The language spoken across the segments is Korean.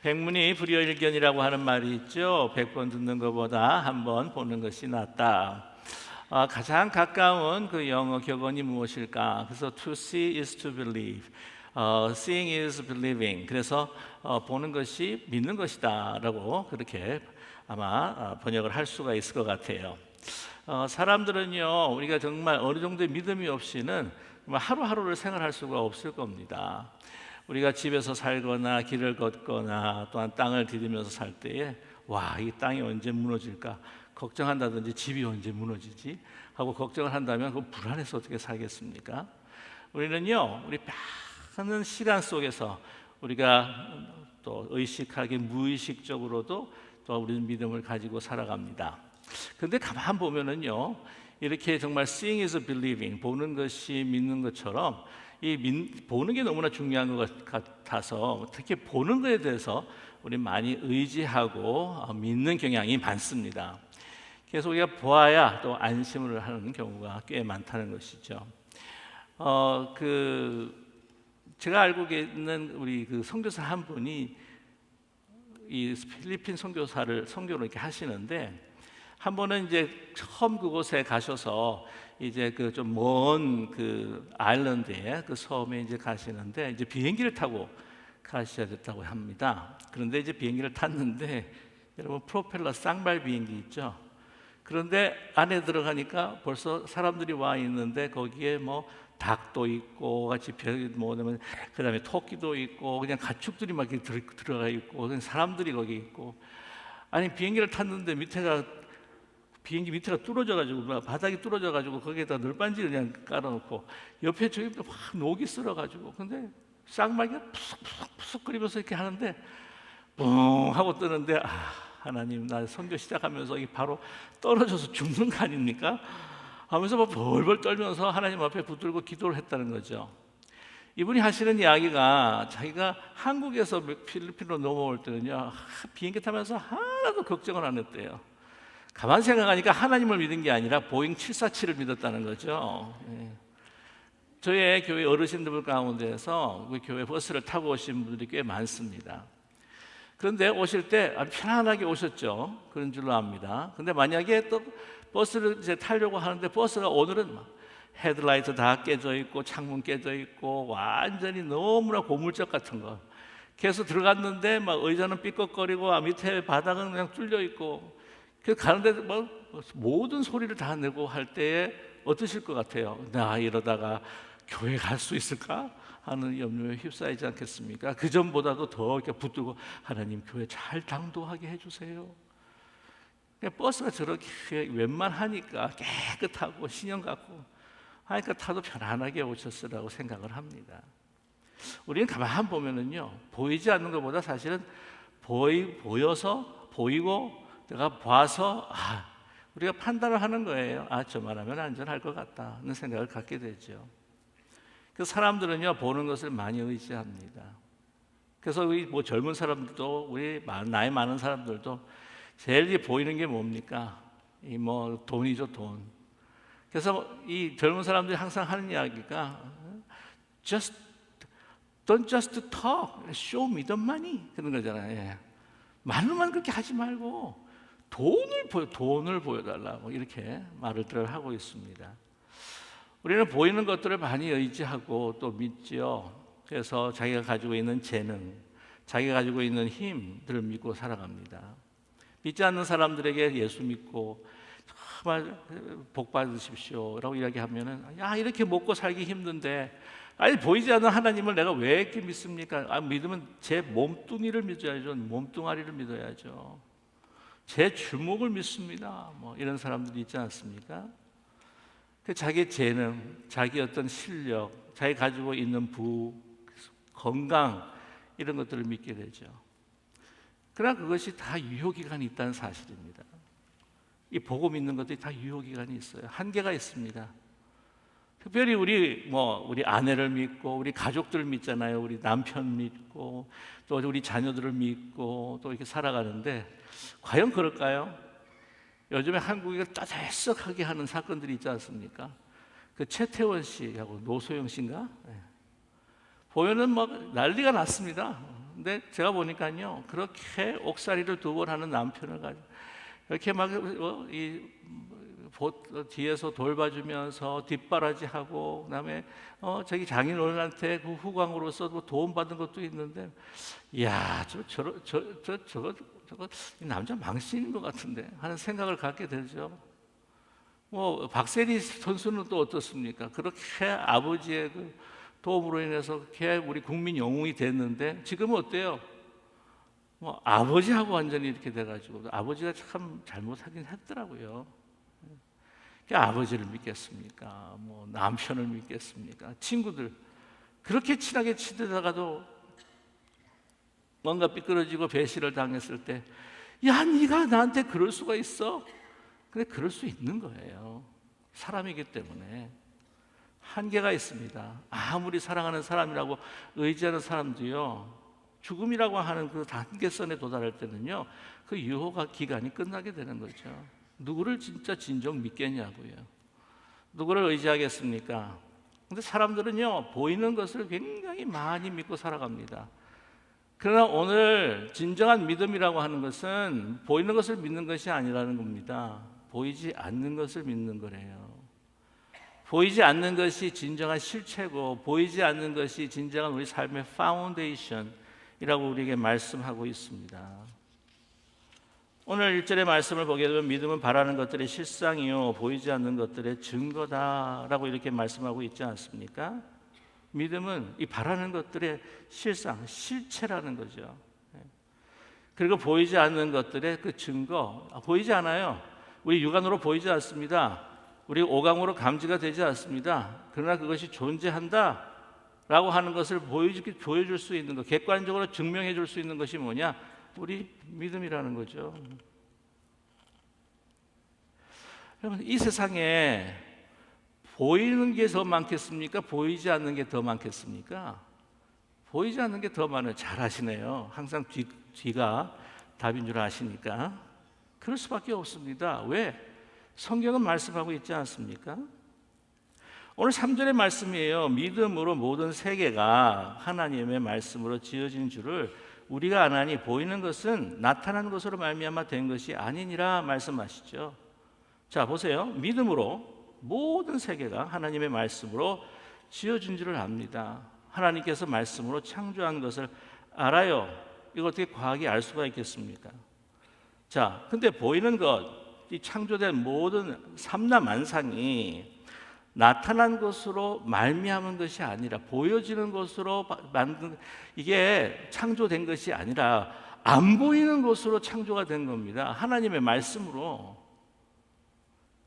백문이 불여일견이라고 하는 말이 있죠. 100번 듣는 것보다 한 번 보는 것이 낫다. 가장 가까운 그 영어 격언이 무엇일까? 그래서 to see is to believe, seeing is believing. 그래서 보는 것이 믿는 것이다라고 그렇게 아마 번역을 할 수가 있을 것 같아요. 사람들은요, 우리가 정말 어느 정도의 믿음이 없이는 하루하루를 생활할 수가 없을 겁니다. 우리가 집에서 살거나 길을 걷거나 또한 땅을 디디면서 살 때에 이 땅이 언제 무너질까 걱정한다든지 집이 언제 무너지지 하고 걱정을 한다면 그 불안해서 어떻게 살겠습니까? 우리는요, 우리 많은 시간 속에서 우리가 또 의식하게 무의식적으로도 또 우리는 믿음을 가지고 살아갑니다. 그런데 가만 보면은요, 이렇게 정말 seeing is believing, 보는 것이 믿는 것처럼 보는 게 너무나 중요한 것 같아서 특히 보는 것에 대해서 우리 많이 의지하고 믿는 경향이 많습니다. 그래서 우리가 보아야 또 안심을 하는 경우가 꽤 많다는 것이죠. 제가 알고 있는 우리 그 선교사 한 분이 이 필리핀 선교를 이렇게 하시는데, 한 번은 이제 처음 그곳에 가셔서 이제 그 좀 먼 그 아일랜드에 그 섬에 이제 가시는데 이제 비행기를 타고 가셔야 됐다고 합니다. 그런데 이제 비행기를 탔는데 여러분 프로펠러 쌍발 비행기 있죠? 그런데 안에 들어가니까 벌써 사람들이 와 있는데 거기에 뭐 닭도 있고 같이 그다음에 토끼도 있고 그냥 가축들이 막 이렇게 들어가 있고 그냥 사람들이 거기 있고, 아니 비행기를 탔는데 비행기 밑에가 뚫어져가지고 바닥이 뚫어져가지고 거기에다 널빤지를 그냥 깔아놓고 옆에 저기 확 녹이 쓸어가지고, 근데 쌍마이가 푸석푸석 거리면서 이렇게 하는데 뿡 하고 뜨는데 하나님, 나 선교 시작하면서 바로 떨어져서 죽는 거 아닙니까? 하면서 막 벌벌 떨면서 하나님 앞에 붙들고 기도를 했다는 거죠. 이분이 하시는 이야기가 자기가 한국에서 필리핀으로 넘어올 때는요, 비행기 타면서 하나도 걱정을 안 했대요. 가만 생각하니까 하나님을 믿은 게 아니라 보잉 747을 믿었다는 거죠. 저희 교회 어르신들 가운데서 우리 교회 버스를 타고 오신 분들이 꽤 많습니다. 그런데 오실 때 아주 편안하게 오셨죠. 그런 줄로 압니다. 근데 만약에 또 버스를 이제 타려고 하는데 버스가 오늘은 막 헤드라이트 다 깨져 있고 창문 깨져 있고 완전히 너무나 고물적 같은 거. 그래서 들어갔는데 막 의자는 삐걱거리고 밑에 바닥은 그냥 뚫려 있고, 그래서 가는데 뭐 모든 소리를 다 내고 할 때에 어떠실 것 같아요? 나 이러다가 교회 갈 수 있을까 하는 염려에 휩싸이지 않겠습니까? 그 전보다도 더 이렇게 붙들고 하나님 교회 잘 당도하게 해주세요. 버스가 저렇게 웬만하니까 깨끗하고 신형 같고 하니까 타도 편안하게 오셨으라고 생각을 합니다. 우리는 가만 보면은요, 보이지 않는 것보다 사실은 보이고 내가 봐서 우리가 판단을 하는 거예요. 저만 하면 안전할 것 같다는 생각을 갖게 되죠. 그 사람들은요, 보는 것을 많이 의지합니다. 그래서 우리 젊은 사람들도 우리 나이 많은 사람들도 제일 보이는 게 뭡니까? 돈이죠, 돈. 그래서 이 젊은 사람들이 항상 하는 이야기가 don't just talk, show me the money 그런 거잖아요. 말로만 그렇게 하지 말고 돈을 보여달라고 이렇게 말을 하고 있습니다. 우리는 보이는 것들을 많이 의지하고 또 믿지요. 그래서 자기가 가지고 있는 재능, 자기가 가지고 있는 힘들을 믿고 살아갑니다. 믿지 않는 사람들에게 예수 믿고 정말 복 받으십시오 라고 이야기하면은 이렇게 먹고 살기 힘든데 보이지 않는 하나님을 내가 왜 이렇게 믿습니까? 믿으면 제 몸뚱이를 믿어야죠. 몸뚱아리를 믿어야죠. 제 주먹을 믿습니다. 이런 사람들이 있지 않습니까? 자기 재능, 자기 어떤 실력, 자기 가지고 있는 건강 이런 것들을 믿게 되죠. 그러나 그것이 다 유효기간이 있다는 사실입니다. 이 보고 믿는 것들이 다 유효기간이 있어요. 한계가 있습니다. 특별히 우리 아내를 믿고 우리 가족들을 믿잖아요. 우리 남편 믿고 또 우리 자녀들을 믿고 또 이렇게 살아가는데 과연 그럴까요? 요즘에 한국을 떠들썩하게 하는 사건들이 있지 않습니까? 그 최태원 씨하고 노소영 씨인가? 보면은 난리가 났습니다. 근데 제가 보니까요, 그렇게 옥살이를 2번 하는 남편을 가지고 이렇게 막 뒤에서 돌봐주면서 뒷바라지하고, 그다음에 자기 장인어른한테 그 후광으로서 뭐 도움 받은 것도 있는데, 이야, 저거 이 남자 망신인 것 같은데 하는 생각을 갖게 되죠. 뭐 박세리 선수는 또 어떻습니까? 그렇게 아버지의 그 도움으로 인해서 그렇게 우리 국민 영웅이 됐는데, 지금은 어때요? 뭐 아버지하고 완전히 이렇게 돼가지고, 아버지가 참 잘못하긴 했더라고요. 아버지를 믿겠습니까? 뭐 남편을 믿겠습니까? 친구들 그렇게 친하게 지내다가도 뭔가 삐뚤어지고 배신을 당했을 때, 야, 네가 나한테 그럴 수가 있어? 근데 그럴 수 있는 거예요. 사람이기 때문에 한계가 있습니다. 아무리 사랑하는 사람이라고 의지하는 사람도요, 죽음이라고 하는 그 단계선에 도달할 때는요, 그 유효가 기간이 끝나게 되는 거죠. 누구를 진짜 진정 믿겠냐고요. 누구를 의지하겠습니까? 근데 사람들은요, 보이는 것을 굉장히 많이 믿고 살아갑니다. 그러나 오늘 진정한 믿음이라고 하는 것은 보이는 것을 믿는 것이 아니라는 겁니다. 보이지 않는 것을 믿는 거래요. 보이지 않는 것이 진정한 실체고, 보이지 않는 것이 진정한 우리 삶의 파운데이션이라고 우리에게 말씀하고 있습니다. 오늘 1절의 말씀을 보게 되면 믿음은 바라는 것들의 실상이요 보이지 않는 것들의 증거다라고 이렇게 말씀하고 있지 않습니까? 믿음은 이 바라는 것들의 실상, 실체라는 거죠. 그리고 보이지 않는 것들의 그 증거, 보이지 않아요. 우리 육안으로 보이지 않습니다. 우리 오감으로 감지가 되지 않습니다. 그러나 그것이 존재한다라고 하는 것을 보여줄 수 있는 것, 객관적으로 증명해 줄 수 있는 것이 뭐냐? 우리 믿음이라는 거죠. 여러분, 이 세상에 보이는 게 더 많겠습니까? 보이지 않는 게 더 많겠습니까? 보이지 않는 게 더 많아요. 잘 아시네요. 항상 뒤가 답인 줄 아시니까. 그럴 수밖에 없습니다. 왜? 성경은 말씀하고 있지 않습니까? 오늘 3절의 말씀이에요. 믿음으로 모든 세계가 하나님의 말씀으로 지어진 줄을 우리가 아나니 보이는 것은 나타난 것으로 말미암아 된 것이 아니니라 말씀하시죠. 자, 보세요. 믿음으로 모든 세계가 하나님의 말씀으로 지어진 줄을 압니다. 하나님께서 말씀으로 창조한 것을 알아요. 이거 어떻게 과학이 알 수가 있겠습니까? 자, 근데 보이는 것, 이 창조된 모든 삼라만상이 나타난 것으로 말미암은 것이 아니라, 보여지는 것으로 만든, 이게 창조된 것이 아니라 안 보이는 것으로 창조가 된 겁니다. 하나님의 말씀으로.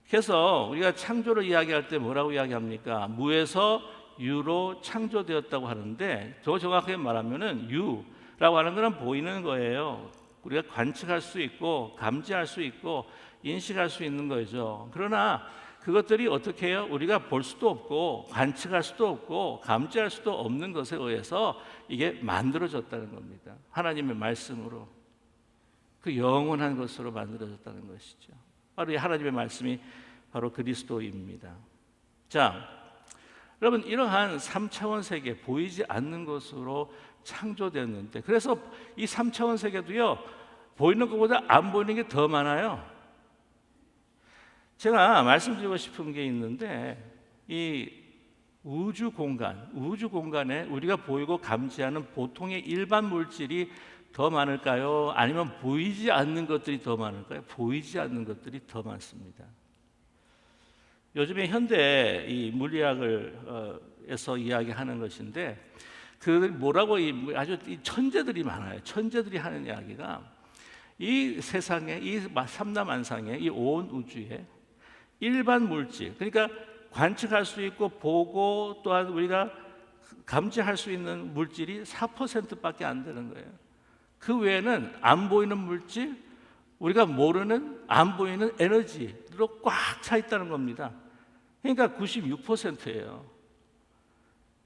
그래서 우리가 창조를 이야기할 때 뭐라고 이야기합니까? 무에서 유로 창조되었다고 하는데, 더 정확하게 말하면은 유라고 하는 것은 보이는 거예요. 우리가 관측할 수 있고 감지할 수 있고 인식할 수 있는 거죠. 그러나 그것들이 어떻게 해요? 우리가 볼 수도 없고 관측할 수도 없고 감지할 수도 없는 것에 의해서 이게 만들어졌다는 겁니다. 하나님의 말씀으로, 그 영원한 것으로 만들어졌다는 것이죠. 바로 이 하나님의 말씀이 바로 그리스도입니다. 자, 여러분, 이러한 3차원 세계, 보이지 않는 것으로 창조되었는데, 그래서 이 3차원 세계도요, 보이는 것보다 안 보이는 게 더 많아요. 제가 말씀드리고 싶은 게 있는데, 이 우주 공간에 우리가 보이고 감지하는 보통의 일반 물질이 더 많을까요? 아니면 보이지 않는 것들이 더 많을까요? 보이지 않는 것들이 더 많습니다. 요즘에 현대 이 물리학에서 이야기하는 것인데, 그 뭐라고 아주 천재들이 많아요. 천재들이 하는 이야기가, 이 세상에, 이 삼라만상에, 이 온 우주에 일반 물질, 그러니까 관측할 수 있고 보고 또한 우리가 감지할 수 있는 물질이 4%밖에 안 되는 거예요. 그 외에는 안 보이는 물질, 우리가 모르는 안 보이는 에너지로 꽉 차 있다는 겁니다. 그러니까 96%예요.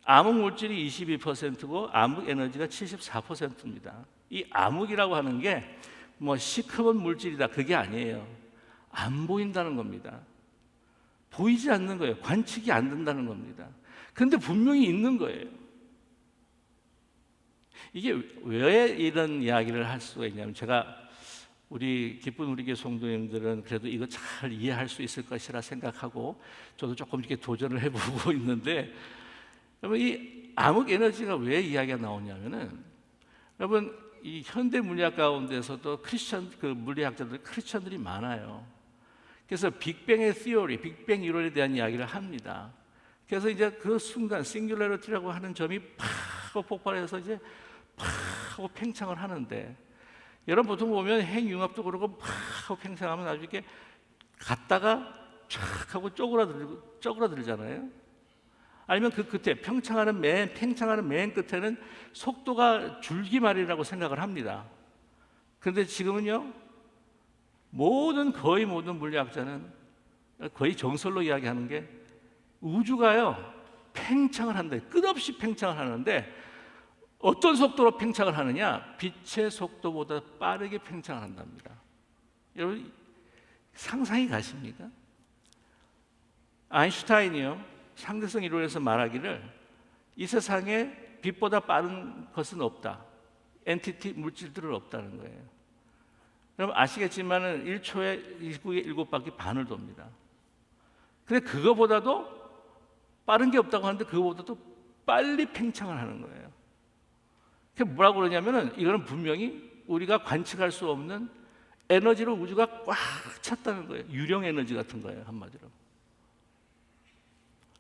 암흑 물질이 22%고 암흑 에너지가 74%입니다. 이 암흑이라고 하는 게 뭐 시커먼 물질이다, 그게 아니에요. 안 보인다는 겁니다. 보이지 않는 거예요. 관측이 안 된다는 겁니다. 근데 분명히 있는 거예요. 이게 왜 이런 이야기를 할 수가 있냐면, 제가 우리 기쁜 우리 교회 성도님들은 그래도 이거 잘 이해할 수 있을 것이라 생각하고 저도 조금 이렇게 도전을 해보고 있는데, 여러분 이 암흑 에너지가 왜 이야기가 나오냐면은, 여러분 이 현대 물리학 가운데서도 그 물리학자들 크리스천들이 많아요. 그래서 빅뱅의 티오리, 빅뱅 이론에 대한 이야기를 합니다. 그래서 이제 그 순간 싱귤러리티라고 하는 점이 팍 하고 폭발해서 이제 팍 하고 팽창을 하는데, 여러분 보통 보면 핵융합도 그러고 팍 하고 팽창하면 아주 이렇게 갔다가 쫙 하고 쪼그라들잖아요. 아니면 그 끝에 팽창하는 맨 끝에는 속도가 줄기말이라고 생각을 합니다. 그런데 지금은요, 거의 모든 물리학자는 거의 정설로 이야기하는 게, 우주가요 팽창을 한다, 끝없이 팽창을 하는데 어떤 속도로 팽창을 하느냐? 빛의 속도보다 빠르게 팽창을 한답니다. 여러분 상상이 가십니까? 아인슈타인이요 상대성 이론에서 말하기를, 이 세상에 빛보다 빠른 것은 없다, 엔티티 물질들은 없다는 거예요. 여러분 아시겠지만은 1초에 7바퀴 반을 돕니다. 근데 그거보다도 빠른 게 없다고 하는데 그거보다도 빨리 팽창을 하는 거예요. 그게 뭐라고 그러냐면은, 이거는 분명히 우리가 관측할 수 없는 에너지로 우주가 꽉 찼다는 거예요. 유령 에너지 같은 거예요, 한마디로.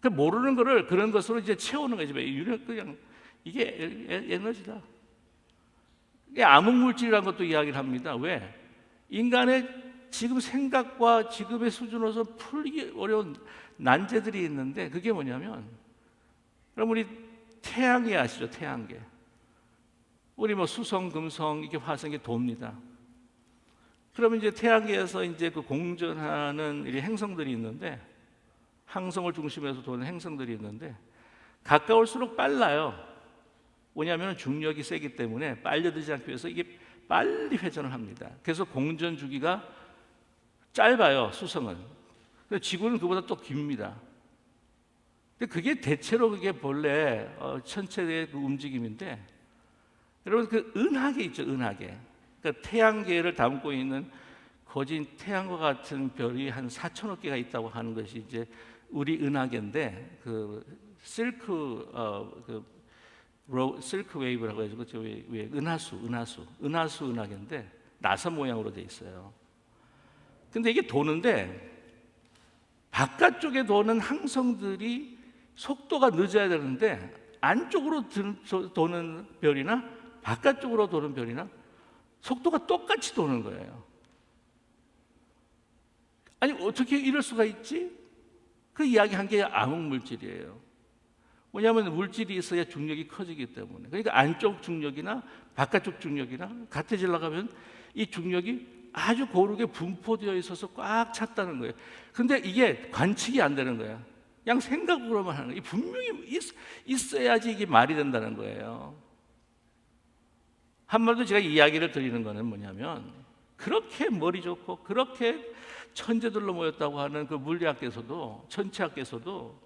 그 모르는 거를 그런 것으로 이제 채우는 거죠. 그냥 이게 에너지다. 이게 암흑 물질이라는 것도 이야기를 합니다. 왜? 인간의 지금 생각과 지금의 수준으로서 풀기 어려운 난제들이 있는데, 그게 뭐냐면, 여러분 우리 태양계 아시죠? 태양계. 우리 뭐 수성, 금성, 이게 화성이 돕니다. 그러면 이제 태양계에서 이제 그 공전하는 이 행성들이 있는데, 항성을 중심으로 도는 행성들이 있는데, 가까울수록 빨라요. 왜냐하면 중력이 세기 때문에 빨려들지 않기 위해서 이게 빨리 회전을 합니다. 그래서 공전 주기가 짧아요, 수성은. 지구는 그보다 또 깁니다. 근데 그게 대체로 그게 본래 천체의 그 움직임인데, 여러분 그 은하계 있죠, 은하계. 그러니까 태양계를 담고 있는 거진 태양과 같은 별이 한 4천억 개가 있다고 하는 것이 이제 우리 은하계인데, 그 실크 웨이브라고 해서 왜 은하수 은하계인데 나사 모양으로 돼 있어요. 근데 이게 도는데, 바깥쪽에 도는 항성들이 속도가 늦어야 되는데, 안쪽으로 도는 별이나 바깥쪽으로 도는 별이나 속도가 똑같이 도는 거예요. 아니 어떻게 이럴 수가 있지? 그 이야기한 게 암흑 물질이에요. 왜냐하면 물질이 있어야 중력이 커지기 때문에. 그러니까 안쪽 중력이나 바깥쪽 중력이나 같아지려고 하면 이 중력이 아주 고르게 분포되어 있어서 꽉 찼다는 거예요. 근데 이게 관측이 안 되는 거야. 그냥 생각으로만 하는 거예요. 분명히 있어야지 이게 말이 된다는 거예요. 한마디로 제가 이야기를 드리는 거는 뭐냐면, 그렇게 머리 좋고 그렇게 천재들로 모였다고 하는 그 물리학계에서도, 천체학계에서도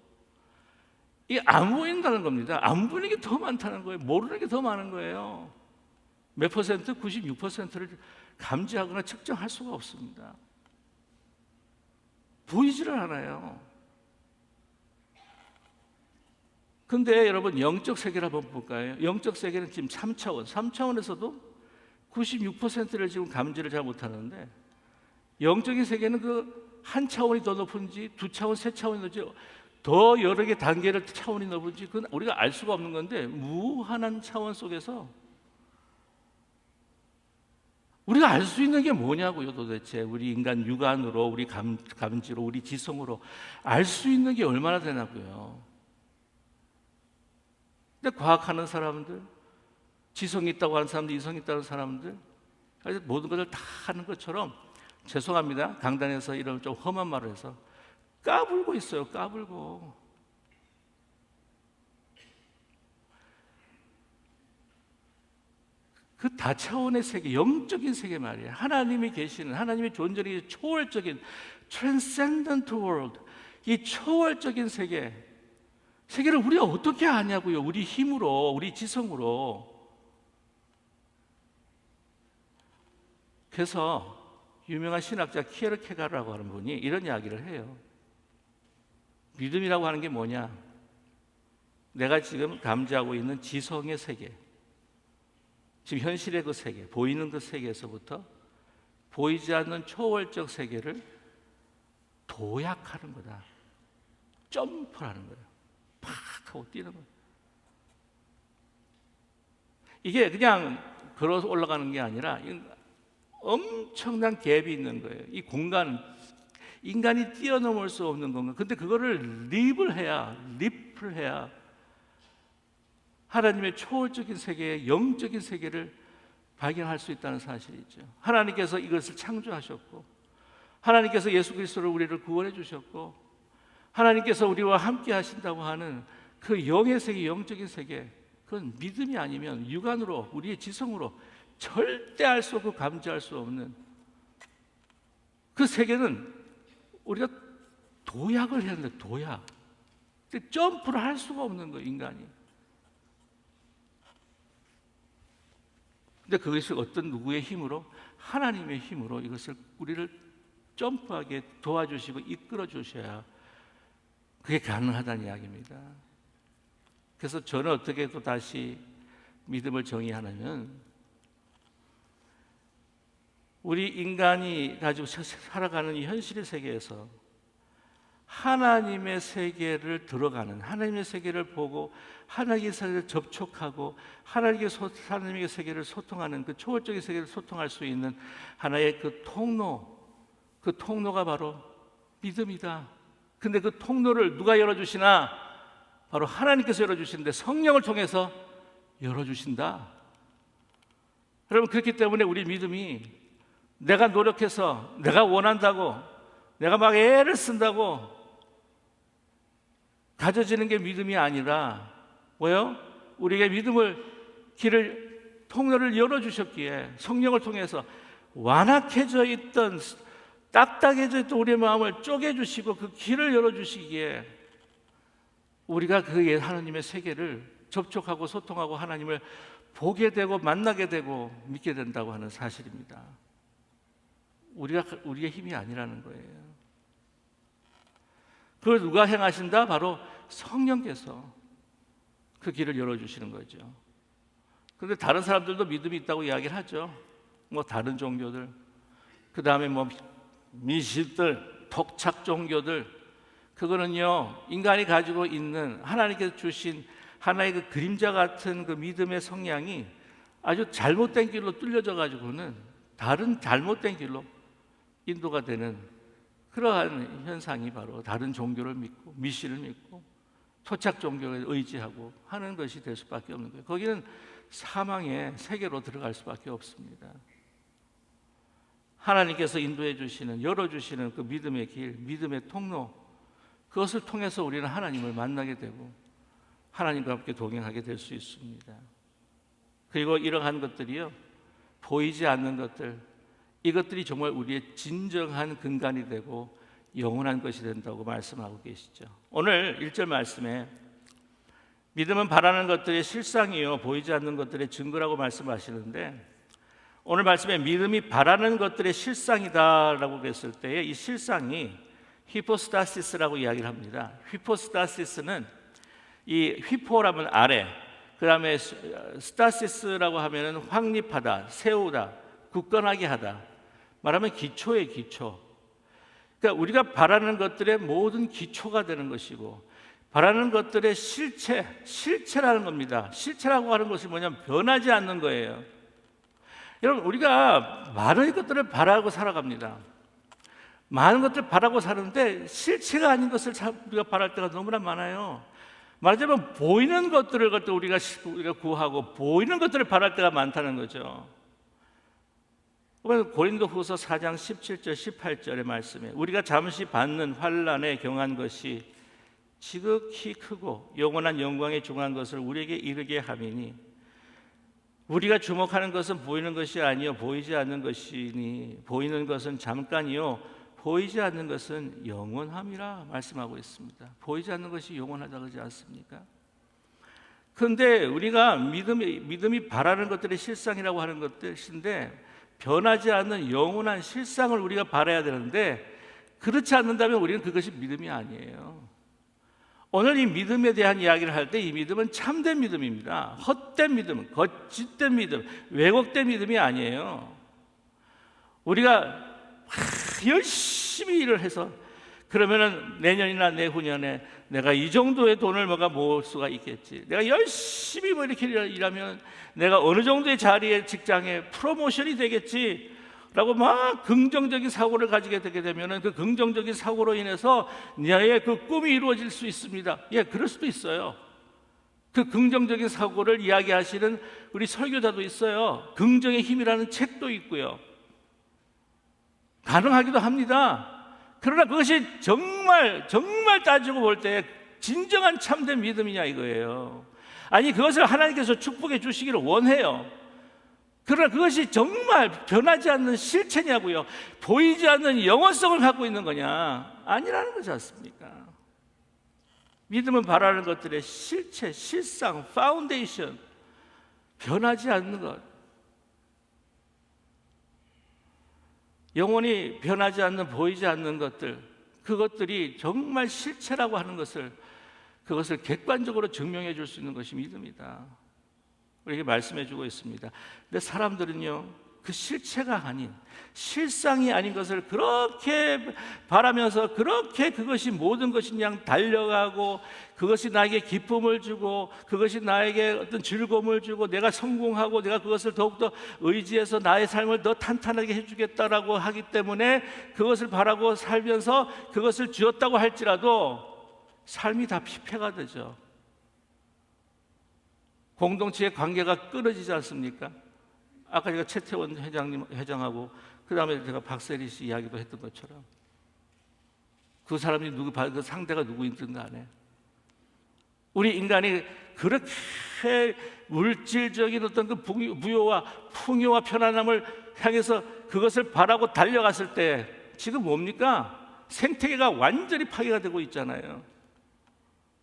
이게 안 보인다는 겁니다. 안 보이는 게 더 많다는 거예요. 모르는 게 더 많은 거예요. 몇 퍼센트? 96%를 감지하거나 측정할 수가 없습니다. 보이지를 않아요. 근데 여러분 영적 세계를 한번 볼까요? 영적 세계는 지금 3차원에서도 96%를 지금 감지를 잘 못하는데, 영적인 세계는 그 한 차원이 더 높은지 두 차원, 세 차원이 높은지 더 여러 개 단계를 차원이 높은지 그건 우리가 알 수가 없는 건데, 무한한 차원 속에서 우리가 알 수 있는 게 뭐냐고요, 도대체. 우리 인간 육안으로, 우리 감지로, 우리 지성으로 알 수 있는 게 얼마나 되냐고요. 근데 과학하는 사람들, 지성이 있다고 하는 사람들, 이성이 있다는 사람들, 모든 것을 다 하는 것처럼, 죄송합니다, 강단에서 이런 좀 험한 말을 해서 까불고 있어요. 까불고. 그 다차원의 세계, 영적인 세계 말이에요. 하나님이 계시는, 하나님의 존재의 초월적인 transcendent world, 이 초월적인 세계를 우리가 어떻게 아냐고요. 우리 힘으로, 우리 지성으로. 그래서 유명한 신학자 키에르케가르라고 하는 분이 이런 이야기를 해요. 믿음이라고 하는 게 뭐냐? 내가 지금 감지하고 있는 지성의 세계, 지금 현실의 그 세계, 보이는 그 세계에서부터 보이지 않는 초월적 세계를 도약하는 거다. 점프하는 거예요. 팍 하고 뛰는 거예요. 이게 그냥 걸어서 올라가는 게 아니라 엄청난 갭이 있는 거예요. 이 공간, 인간이 뛰어넘을 수 없는 공간. 근데 그거를 립을 해야 하나님의 초월적인 세계, 영적인 세계를 발견할 수 있다는 사실이죠. 하나님께서 이것을 창조하셨고, 하나님께서 예수 그리스도를 우리를 구원해 주셨고, 하나님께서 우리와 함께 하신다고 하는 그 영의 세계, 영적인 세계, 그건 믿음이 아니면 육안으로, 우리의 지성으로 절대 알 수 없고 감지할 수 없는 그 세계는 우리가 도약을 해야 되는데, 도약. 점프를 할 수가 없는 거예요, 인간이. 근데 그것이 어떤 누구의 힘으로? 하나님의 힘으로 이것을 우리를 점프하게 도와주시고 이끌어 주셔야 그게 가능하다는 이야기입니다. 그래서 저는 어떻게 또 다시 믿음을 정의하냐면, 우리 인간이 가지고 살아가는 이 현실의 세계에서 하나님의 세계를 들어가는, 하나님의 세계를 보고 하나님의 세계를 접촉하고 하나님의 세계를 소통하는, 그 초월적인 세계를 소통할 수 있는 하나의 그 통로가 바로 믿음이다. 근데 그 통로를 누가 열어주시나? 바로 하나님께서 열어주시는데, 성령을 통해서 열어주신다. 여러분, 그렇기 때문에 우리 믿음이 내가 노력해서, 내가 원한다고, 내가 막 애를 쓴다고 가져지는 게 믿음이 아니라 뭐요? 우리에게 통로를 열어주셨기에, 성령을 통해서 완악해져 있던, 딱딱해져 있던 우리의 마음을 쪼개주시고 그 길을 열어주시기에 우리가 그 하나님의 세계를 접촉하고 소통하고 하나님을 보게 되고 만나게 되고 믿게 된다고 하는 사실입니다. 우리의 힘이 아니라는 거예요. 그걸 누가 행하신다? 바로 성령께서 그 길을 열어주시는 거죠. 그런데 다른 사람들도 믿음이 있다고 이야기를 하죠. 뭐 다른 종교들, 그 다음에 뭐 미신들, 독착 종교들, 그거는요, 인간이 가지고 있는 하나님께서 주신 하나의 그 그림자 같은 그 믿음의 성향이 아주 잘못된 길로 뚫려져 가지고는 다른 잘못된 길로 인도가 되는 그러한 현상이 바로 다른 종교를 믿고 미신을 믿고 토착 종교에 의지하고 하는 것이 될 수밖에 없는 거예요. 거기는 사망의 세계로 들어갈 수밖에 없습니다. 하나님께서 인도해 주시는, 열어주시는 그 믿음의 길, 믿음의 통로, 그것을 통해서 우리는 하나님을 만나게 되고 하나님과 함께 동행하게 될 수 있습니다. 그리고 이러한 것들이요, 보이지 않는 것들, 이것들이 정말 우리의 진정한 근간이 되고 영원한 것이 된다고 말씀하고 계시죠. 오늘 1절 말씀에 믿음은 바라는 것들의 실상이요 보이지 않는 것들의 증거라고 말씀하시는데, 오늘 말씀에 믿음이 바라는 것들의 실상이다라고 그랬을 때에 이 실상이 히포스타시스라고 이야기를 합니다. 히포스타시스는 이 휘포라면 아래, 그 다음에 스타시스라고 하면 확립하다, 세우다, 굳건하게 하다, 말하면 기초의 기초. 그러니까 우리가 바라는 것들의 모든 기초가 되는 것이고, 바라는 것들의 실체라는 겁니다. 실체라고 하는 것이 뭐냐면 변하지 않는 거예요. 여러분, 우리가 많은 것들을 바라고 살아갑니다. 많은 것들을 바라고 사는데 실체가 아닌 것을 우리가 바랄 때가 너무나 많아요. 말하자면 보이는 것들을 갖다 우리가 구하고 보이는 것들을 바랄 때가 많다는 거죠. 고린도후서 4장 17절 18절의 말씀에 우리가 잠시 받는 환난에 경한 것이 지극히 크고 영원한 영광에 중한 것을 우리에게 이르게 함이니, 우리가 주목하는 것은 보이는 것이 아니요 보이지 않는 것이니, 보이는 것은 잠깐이요 보이지 않는 것은 영원함이라 말씀하고 있습니다. 보이지 않는 것이 영원하다 그러지 않습니까? 그런데 우리가 믿음이 바라는 것들의 실상이라고 하는 것들인데, 변하지 않는 영원한 실상을 우리가 바라야 되는데, 그렇지 않는다면 우리는 그것이 믿음이 아니에요. 오늘 이 믿음에 대한 이야기를 할 때 이 믿음은 참된 믿음입니다. 헛된 믿음, 거짓된 믿음, 왜곡된 믿음이 아니에요. 우리가 열심히 일을 해서 그러면은 내년이나 내후년에 내가 이 정도의 돈을 모을 수가 있겠지, 내가 열심히 이렇게 일하면 내가 어느 정도의 자리에 직장에 프로모션이 되겠지 라고 막 긍정적인 사고를 가지게 되게 되면은 그 긍정적인 사고로 인해서 나의 그 꿈이 이루어질 수 있습니다. 예, 그럴 수도 있어요. 그 긍정적인 사고를 이야기하시는 우리 설교자도 있어요. 긍정의 힘이라는 책도 있고요. 가능하기도 합니다. 그러나 그것이 정말 따지고 볼 때 진정한 참된 믿음이냐 이거예요. 아니, 그것을 하나님께서 축복해 주시기를 원해요. 그러나 그것이 정말 변하지 않는 실체냐고요? 보이지 않는 영원성을 갖고 있는 거냐? 아니라는 거지 않습니까? 믿음은 바라는 것들의 실체, 실상, 파운데이션, 변하지 않는 것, 영원히 변하지 않는, 보이지 않는 것들, 그것들이 정말 실체라고 하는 것을, 그것을 객관적으로 증명해 줄 수 있는 것이 믿음이다. 우리에게 말씀해 주고 있습니다. 근데 사람들은요, 그 실체가 아닌, 실상이 아닌 것을 그렇게 바라면서 그렇게 그것이 모든 것이 그냥 달려가고, 그것이 나에게 기쁨을 주고, 그것이 나에게 어떤 즐거움을 주고, 내가 성공하고 내가 그것을 더욱더 의지해서 나의 삶을 더 탄탄하게 해주겠다라고 하기 때문에 그것을 바라고 살면서 그것을 주었다고 할지라도 삶이 다 피폐가 되죠. 공동체의 관계가 끊어지지 않습니까? 아까 제가 최태원 회장하고 그 다음에 제가 박세리 씨 이야기도 했던 것처럼 그 사람이 그 상대가 누구이든 간에 우리 인간이 그렇게 물질적인 어떤 그 부요와 풍요와 편안함을 향해서 그것을 바라고 달려갔을 때 지금 뭡니까? 생태계가 완전히 파괴가 되고 있잖아요.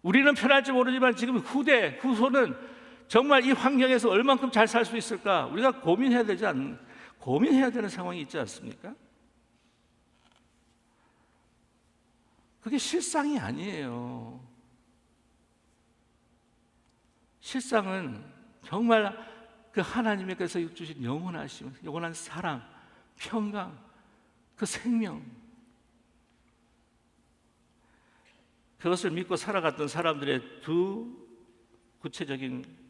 우리는 편할지 모르지만 지금 후손은 정말 이 환경에서 얼만큼 잘 살 수 있을까? 우리가 고민해야 되는 상황이 있지 않습니까? 그게 실상이 아니에요. 실상은 정말 그 하나님께서 주신 영원하심, 영원한 사랑, 평강, 그 생명, 그것을 믿고 살아갔던 사람들의 두 구체적인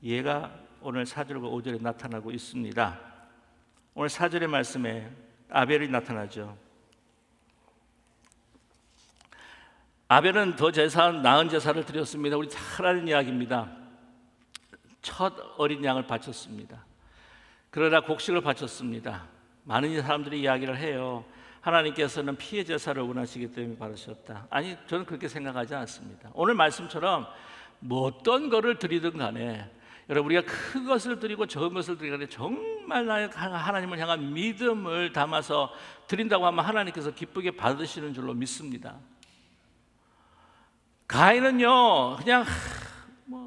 예가 오늘 4절과 5절에 나타나고 있습니다. 오늘 4절의 말씀에 아벨이 나타나죠. 아벨은 더 제사한 나은 제사를 드렸습니다. 우리 잘 아는 이야기입니다. 첫 어린 양을 바쳤습니다. 그러나 곡식을 바쳤습니다. 많은 사람들이 이야기를 해요. 하나님께서는 피해 제사를 원하시기 때문에 받으셨다. 아니, 저는 그렇게 생각하지 않습니다. 오늘 말씀처럼 뭐 어떤 거를 드리든 간에 여러분, 우리가 큰 것을 드리고 적은 것을 드리든 간에 정말 나의 하나님을 향한 믿음을 담아서 드린다고 하면 하나님께서 기쁘게 받으시는 줄로 믿습니다. 가인은요, 그냥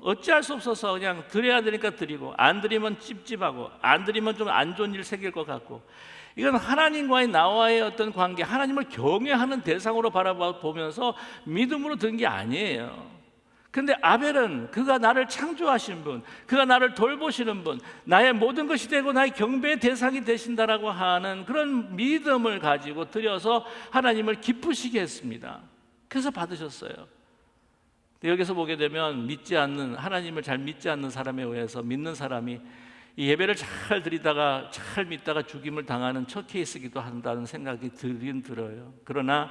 어찌할 수 없어서 그냥 드려야 되니까 드리고, 안 드리면 찝찝하고, 안 드리면 좀 안 좋은 일 생길 것 같고, 이건 하나님과의 나와의 어떤 관계, 하나님을 경외하는 대상으로 바라보면서 믿음으로 든 게 아니에요. 근데 아벨은 그가 나를 창조하신 분, 그가 나를 돌보시는 분, 나의 모든 것이 되고 나의 경배의 대상이 되신다라고 하는 그런 믿음을 가지고 드려서 하나님을 기쁘시게 했습니다. 그래서 받으셨어요. 여기서 보게 되면 믿지 않는, 하나님을 잘 믿지 않는 사람에 의해서 믿는 사람이 이 예배를 잘 드리다가 잘 믿다가 죽임을 당하는 첫 케이스이기도 한다는 생각이 들어요. 그러나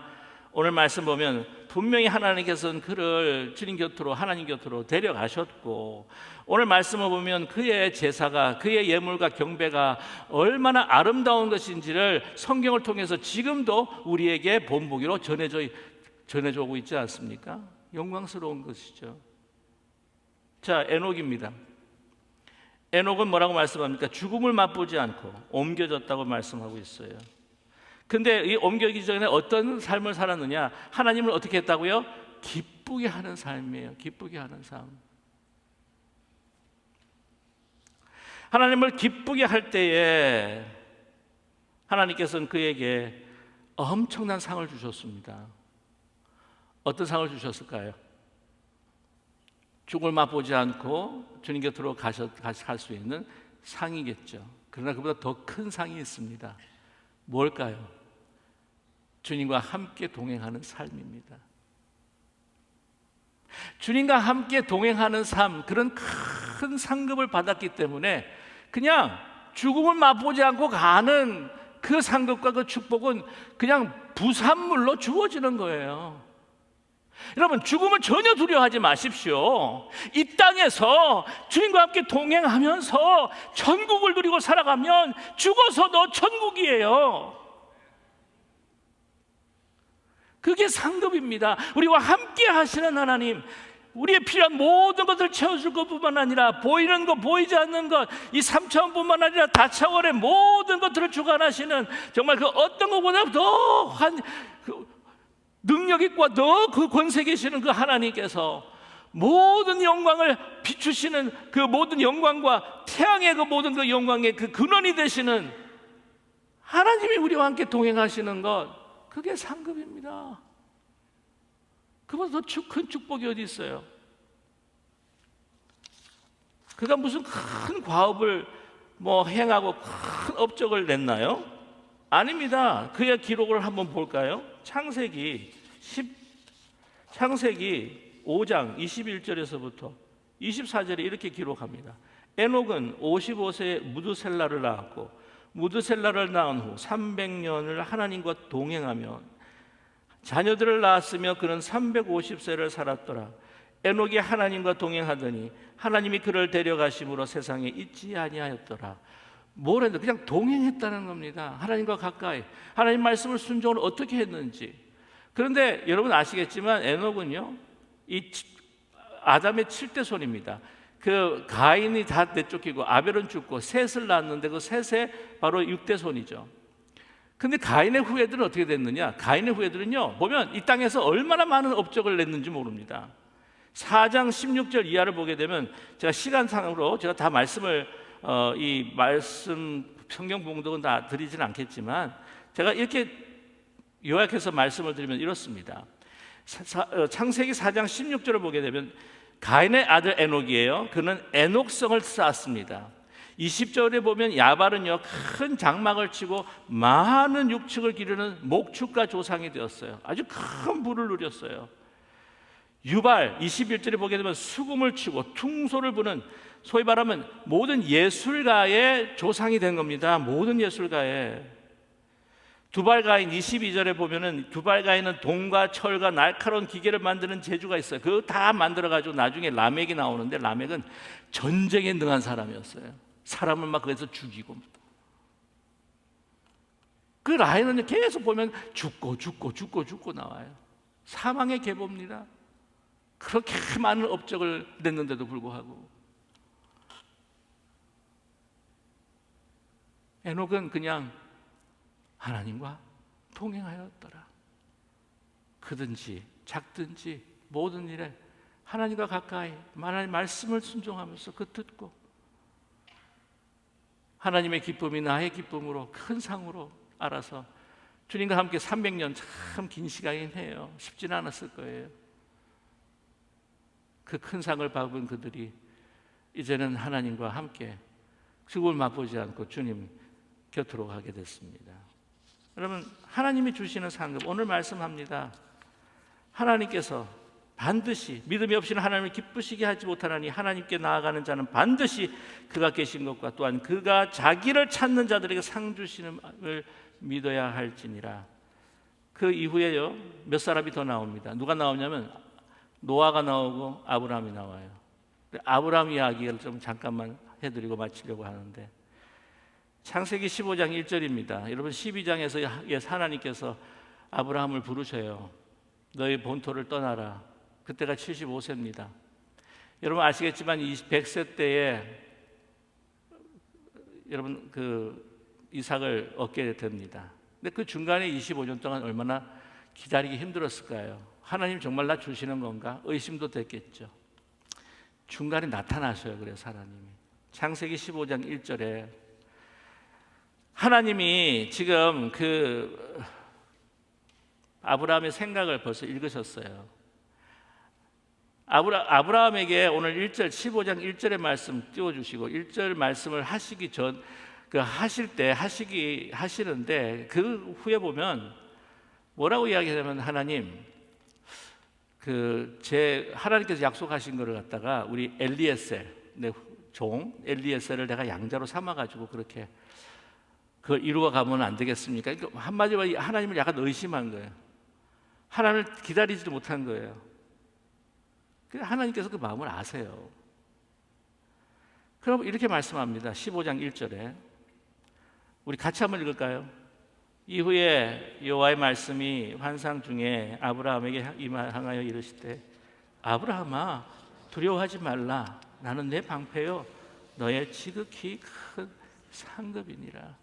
오늘 말씀 보면 분명히 하나님께서는 그를 주님 곁으로, 하나님 곁으로 데려가셨고, 오늘 말씀을 보면 그의 제사가, 그의 예물과 경배가 얼마나 아름다운 것인지를 성경을 통해서 지금도 우리에게 본보기로 전해져 오고 있지 않습니까? 영광스러운 것이죠. 자, 에녹입니다. 에녹은 뭐라고 말씀합니까? 죽음을 맛보지 않고 옮겨졌다고 말씀하고 있어요. 근데 이 옮겨지기 전에 어떤 삶을 살았느냐? 하나님을 어떻게 했다고요? 기쁘게 하는 삶이에요. 기쁘게 하는 삶. 하나님을 기쁘게 할 때에 하나님께서는 그에게 엄청난 상을 주셨습니다. 어떤 상을 주셨을까요? 죽을 맛보지 않고 주님 곁으로 갈 수 있는 상이겠죠. 그러나 그보다 더 큰 상이 있습니다. 뭘까요? 주님과 함께 동행하는 삶입니다. 주님과 함께 동행하는 삶, 그런 큰 상급을 받았기 때문에 그냥 죽음을 맛보지 않고 가는 그 상급과 그 축복은 그냥 부산물로 주어지는 거예요. 여러분, 죽음을 전혀 두려워하지 마십시오. 이 땅에서 주님과 함께 동행하면서 천국을 누리고 살아가면 죽어서도 천국이에요. 그게 상급입니다. 우리와 함께 하시는 하나님, 우리의 필요한 모든 것을 채워줄 것뿐만 아니라 보이는 것, 보이지 않는 것, 이 3차원뿐만 아니라 다차원의 모든 것들을 주관하시는, 정말 그 어떤 것보다 더 능력 있고 더 그 권세 계시는 그 하나님께서 모든 영광을 비추시는 그 모든 영광과 태양의 그 모든 그 영광의 그 근원이 되시는 하나님이 우리와 함께 동행하시는 것, 그게 상급입니다. 그보다 더 큰 축복이 어디 있어요? 그가 무슨 큰 과업을 행하고 큰 업적을 냈나요? 아닙니다. 그의 기록을 한번 볼까요? 창세기 5장 21절에서부터 24절에 이렇게 기록합니다. 에녹은 55세에 무드셀라를 낳았고 무드셀라를 낳은 후 300년을 하나님과 동행하며 자녀들을 낳았으며 그는 350세를 살았더라. 에녹이 하나님과 동행하더니 하나님이 그를 데려가심으로 세상에 있지 아니하였더라. 뭘 했는데 그냥 동행했다는 겁니다. 하나님과 가까이 하나님 말씀을 순종을 어떻게 했는지. 그런데 여러분 아시겠지만 에녹은요, 이 아담의 7대 손입니다. 그 가인이 다 내쫓기고 아벨은 죽고 셋을 낳았는데 그 셋의 바로 6대 손이죠. 근데 가인의 후예들은 어떻게 됐느냐? 가인의 후예들은요, 보면 이 땅에서 얼마나 많은 업적을 냈는지 모릅니다. 4장 16절 이하를 보게 되면, 제가 시간상으로 제가 다 말씀을 이 말씀 성경 봉독은 다 드리지는 않겠지만 제가 이렇게 요약해서 말씀을 드리면 이렇습니다. 창세기 4장 16절을 보게 되면 가인의 아들 에녹이에요. 그는 에녹성을 쌓았습니다. 20절에 보면 야발은요, 큰 장막을 치고 많은 육축을 기르는 목축가 조상이 되었어요. 아주 큰 부를 누렸어요. 유발 21절에 보게 되면 수금을 치고 퉁소를 부는, 소위 말하면 모든 예술가의 조상이 된 겁니다. 모든 예술가의. 두발가인 22절에 보면은 두발가인은 동과 철과 날카로운 기계를 만드는 재주가 있어요. 그거 다 만들어가지고 나중에 라멕이 나오는데, 라멕은 전쟁에 능한 사람이었어요. 사람을 막 거기서 죽이고. 그 라인은 계속 보면 죽고 나와요. 사망의 계보입니다. 그렇게 많은 업적을 냈는데도 불구하고 에녹은 그냥 하나님과 동행하였더라. 크든지 작든지 모든 일에 하나님과 가까이 하나님의 말씀을 순종하면서 그 듣고, 하나님의 기쁨이 나의 기쁨으로 큰 상으로 알아서 주님과 함께 300년, 참 긴 시간이긴 해요. 쉽지는 않았을 거예요. 그 큰 상을 받은 그들이 이제는 하나님과 함께 죽음을 맛보지 않고 주님 곁으로 가게 됐습니다. 여러분, 하나님이 주시는 상급, 오늘 말씀합니다. 하나님께서 반드시 믿음이 없이는 하나님을 기쁘시게 하지 못하나니 하나님께 나아가는 자는 반드시 그가 계신 것과 또한 그가 자기를 찾는 자들에게 상 주시는을 믿어야 할지니라. 그 이후에요, 몇 사람이 더 나옵니다. 누가 나오냐면 노아가 나오고 아브라함이 나와요. 아브라함 이야기를 좀 잠깐만 해드리고 마치려고 하는데, 창세기 15장 1절입니다. 여러분, 12장에서 하나님께서 아브라함을 부르셔요. 너희 본토를 떠나라. 그때가 75세입니다. 여러분 아시겠지만 이 100세 때에 여러분 그 이삭을 얻게 됩니다. 근데 그 중간에 25년 동안 얼마나 기다리기 힘들었을까요? 하나님 정말 나 주시는 건가? 의심도 됐겠죠. 중간에 나타나셔요. 그래서 하나님이 창세기 15장 1절에 하나님이 지금 그 아브라함의 생각을 벌써 읽으셨어요. 아브라함에게 오늘 1절 15장 1절의 말씀 띄워주시고 1절 말씀을 하시기 전 하시는데 그 후에 보면 뭐라고 이야기하냐면 하나님 하나님께서 약속하신 거를 갖다가 우리 엘리에셀 내 종 엘리에셀을 내가 양자로 삼아 가지고 그렇게 그걸 이루어 가면 안 되겠습니까? 그러니까 한마디로 하나님을 약간 의심한 거예요. 하나님을 기다리지도 못한 거예요. 하나님께서 그 마음을 아세요. 그럼 이렇게 말씀합니다. 15장 1절에 우리 같이 한번 읽을까요? 이후에 여호와의 말씀이 환상 중에 아브라함에게 향하여 이르시되 아브라함아 두려워하지 말라. 나는 내 방패요 너의 지극히 큰 상급이니라.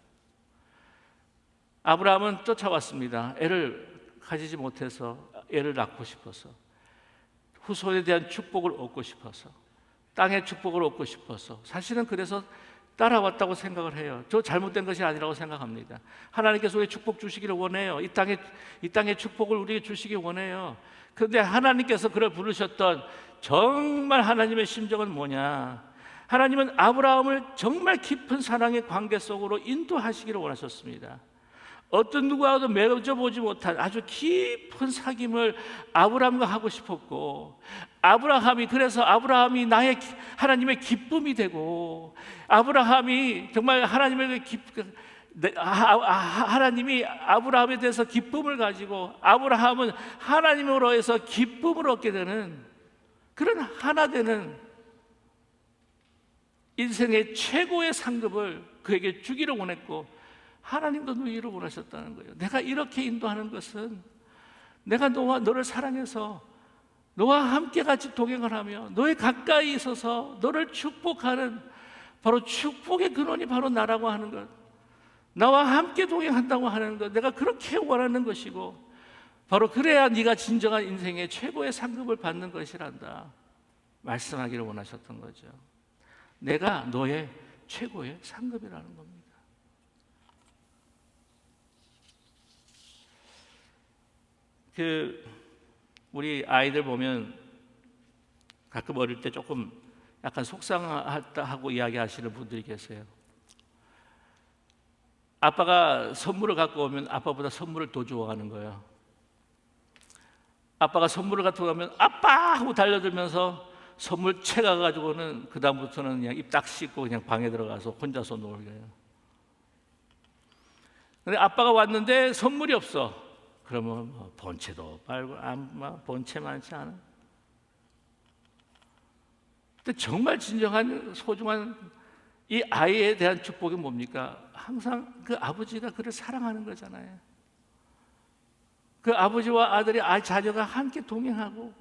아브라함은 쫓아왔습니다. 애를 가지지 못해서 애를 낳고 싶어서, 후손에 대한 축복을 얻고 싶어서, 땅의 축복을 얻고 싶어서, 사실은 그래서 따라왔다고 생각을 해요. 저 잘못된 것이 아니라고 생각합니다. 하나님께서 우리 축복 주시기를 원해요. 이 땅의 축복을 우리에게 주시기 원해요. 그런데 하나님께서 그를 부르셨던 정말 하나님의 심정은 뭐냐? 하나님은 아브라함을 정말 깊은 사랑의 관계 속으로 인도하시기를 원하셨습니다. 어떤 누구와도 맺어보지 못한 아주 깊은 사귐을 아브라함과 하고 싶었고, 그래서 아브라함이 하나님의 기쁨이 되고, 아브라함이 정말 하나님이 아브라함에 대해서 기쁨을 가지고 아브라함은 하나님으로 해서 기쁨을 얻게 되는 그런 하나 되는 인생의 최고의 상급을 그에게 주기를 원했고, 하나님도 누이를 원하셨다는 거예요. 내가 이렇게 인도하는 것은 내가 너를 사랑해서 너와 함께 같이 동행을 하며 너의 가까이 있어서 너를 축복하는, 바로 축복의 근원이 바로 나라고 하는 것, 나와 함께 동행한다고 하는 것, 내가 그렇게 원하는 것이고, 바로 그래야 네가 진정한 인생의 최고의 상급을 받는 것이란다 말씀하기를 원하셨던 거죠. 내가 너의 최고의 상급이라는 겁니다. 우리 아이들 보면 가끔 어릴 때 조금 약간 속상하다 하고 이야기하시는 분들이 계세요. 아빠가 선물을 갖고 오면 아빠보다 선물을 더 좋아하는 거예요. 아빠가 선물을 갖고 오면 아빠 하고 달려들면서 선물 채가가지고는 그 다음부터는 그냥 입 딱 씻고 그냥 방에 들어가서 혼자서 놀게요. 근데 아빠가 왔는데 선물이 없어. 그러면 본체도 빨고 본체 많지 않아. 근데 정말 진정한 소중한 이 아이에 대한 축복이 뭡니까? 항상 그 아버지가 그를 사랑하는 거잖아요. 그 아버지와 아들이 자녀가 함께 동행하고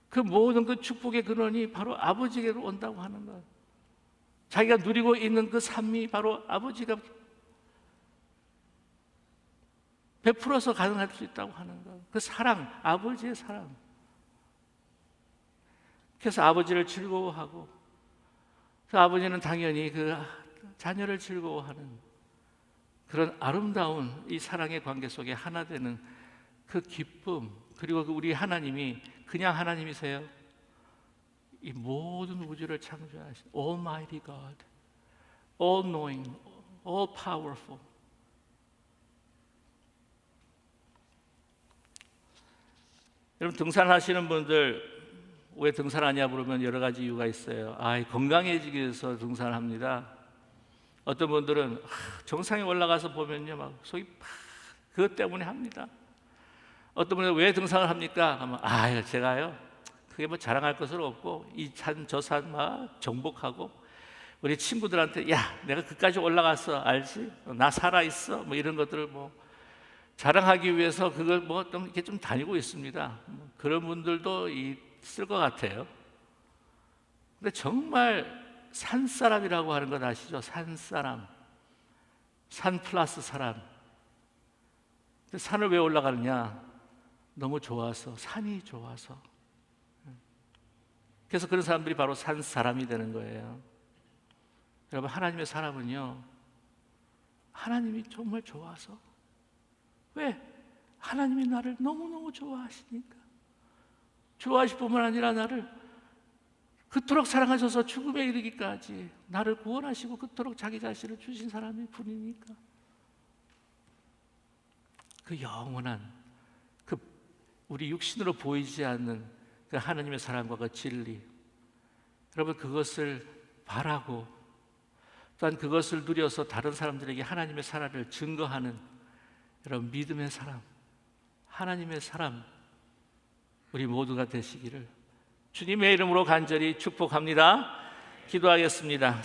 그 모든 그 축복의 근원이 바로 아버지에게로 온다고 하는 것. 자기가 누리고 있는 그 삶이 바로 아버지가 베풀어서 가능할 수 있다고 하는 것. 그 사랑, 아버지의 사랑. 그래서 아버지를 즐거워하고, 그 아버지는 당연히 그 자녀를 즐거워하는 그런 아름다운 이 사랑의 관계 속에 하나 되는 그 기쁨, 그리고 우리 하나님이 그냥 하나님이세요. 이 모든 우주를 창조하신 Almighty God, All Knowing, All Powerful. 여러분, 등산하시는 분들 왜 등산하냐 물으면 여러 가지 이유가 있어요. 건강해지기 위해서 등산을 합니다. 어떤 분들은 정상에 올라가서 보면요, 막 속이 그것 때문에 합니다. 어떤 분은 왜 등산을 합니까? 하면 제가요, 그게 뭐 자랑할 것은 없고 이 산 저 산 막 정복하고 우리 친구들한테 야, 내가 그까지 올라갔어, 알지? 나 살아 있어, 뭐 이런 것들을 뭐 자랑하기 위해서 그걸 뭐 좀 이렇게 좀 다니고 있습니다. 그런 분들도 있을 것 같아요. 근데 정말 산 사람이라고 하는 건 아시죠? 산 사람, 산 플러스 사람. 근데 산을 왜 올라가느냐? 너무 좋아서, 산이 좋아서. 그래서 그런 사람들이 바로 산 사람이 되는 거예요. 여러분, 하나님의 사람은요, 하나님이 정말 좋아서. 왜? 하나님이 나를 너무너무 좋아하시니까. 좋아하실 뿐만 아니라 나를 그토록 사랑하셔서 죽음에 이르기까지 나를 구원하시고 그토록 자기 자신을 주신 사람이 분이니까. 그 영원한, 그 우리 육신으로 보이지 않는 그 하나님의 사랑과 그 진리, 여러분 그것을 바라고 또한 그것을 누려서 다른 사람들에게 하나님의 사랑을 증거하는 여러분 믿음의 사람, 하나님의 사람 우리 모두가 되시기를 주님의 이름으로 간절히 축복합니다. 기도하겠습니다.